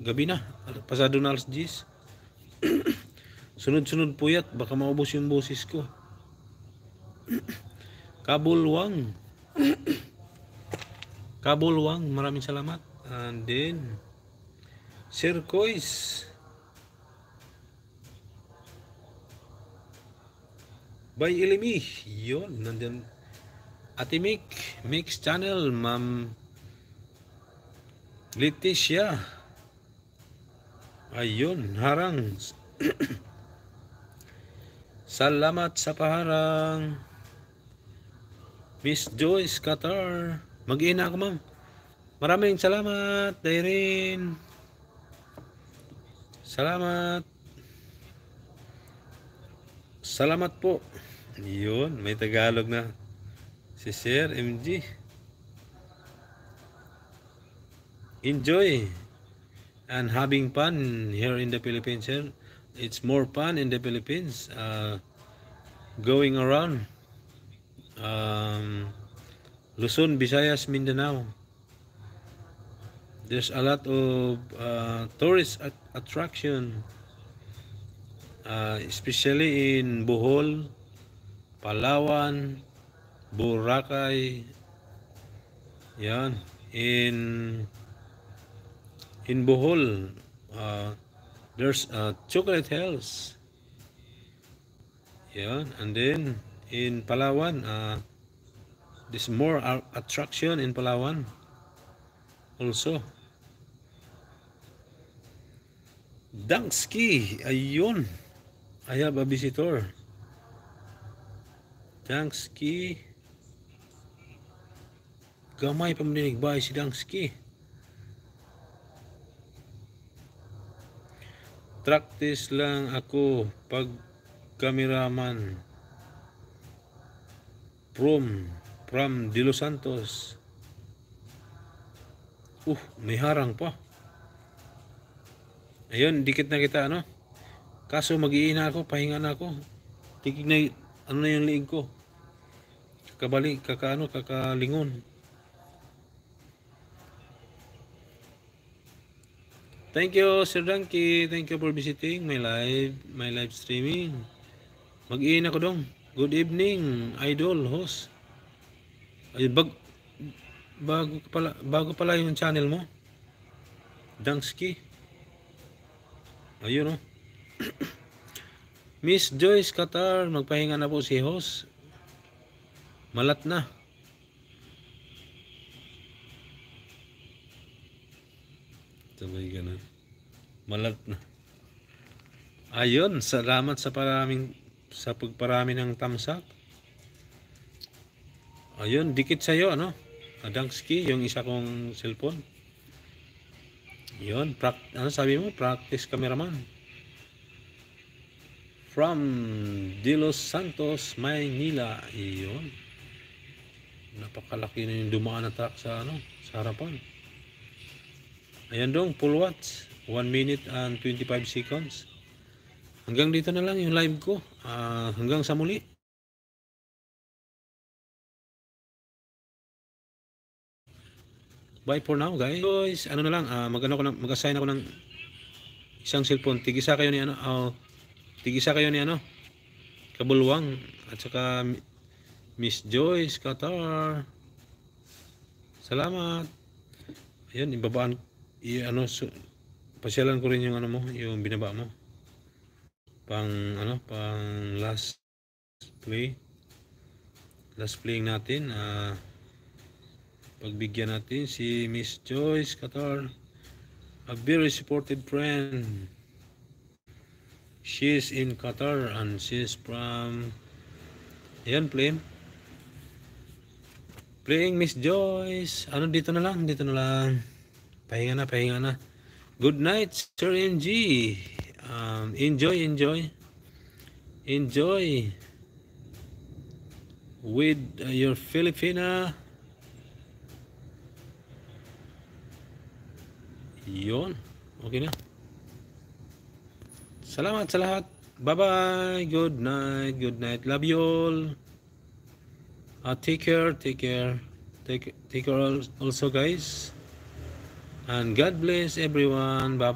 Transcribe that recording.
gabi na. Pasado na alas 10. Sunod-sunod puyat, baka maubos yung boses ko. Kabulwang. Kabulwang, maraming salamat. And then Sir Kois. By Ilimi. Yun, nandun. Ate Mick, Mix Channel, Ma'am Leticia. Ayun, harang. Salamat sa paharang. Miss Joyce Qatar. Mag-ina ako, ma'am. Maraming salamat, Dairin. Salamat. Salamat po. Yun, may Tagalog na. Si Sir MG. Enjoy and having fun here in the Philippines, sir. It's more fun in the Philippines. Going around Luzon, Visayas, Mindanao. There's a lot of tourist attraction, especially in Bohol, Palawan, Boracay. Yan. In Bohol, there's Chocolate Hills. Yan. And then in Palawan, there's more attraction in Palawan also. Dangski, ayun. I have a visitor. Dangski. Gamay pa maninig ba si Dangski? Practice lang ako pag cameraman from De Los Santos. May harang pa. Ayun, dikit na kita, ano? Kaso mag-iina ako, pahinga na ako. Tigig na, ano na yung liig ko. Kakalingon. Thank you, Sir Donkey. Thank you for visiting my live streaming. Mag-iina ko dong. Good evening, idol host. Ay, bago pala yung channel mo. Dangski. Ayun, oh. Miss Joyce Qatar, magpahinga na po si host. Malat na. Sabay ganun. Malat na. Ayun, salamat sa pagparami ng tamsak. Ayun, dikit sa'yo, ano? Dangski, yung isa kong cellphone. Yun, ano sabi mo? Practice cameraman. From De Los Santos, Maynila. Yun. Napakalaki na yung dumaan na truck sa harapan. Ayan dong, full watch. 1 minute and 25 seconds. Hanggang dito na lang yung live ko. Hanggang sa muli. Bye for now, guys. Ano na lang, mag-assign ako ng isang cellphone. Tigisa kayo ni Kabulwang at saka Miss Joyce Qatar. Salamat. Ayun, ibabaan pasyalan ko rin yung yung binaba mo. Pang last play. Last playing natin. Pagbigyan natin si Miss Joyce Qatar, a very supported friend. She's in Qatar and she's from playing Miss Joyce. Dito na lang. Pahinga na. Good night, Sir MG. Enjoy with your Filipina. Yun. Okay na. Salamat sa lahat. Bye-bye. Good night. Love you all. Take care. Take care also, guys. And God bless everyone. Bye.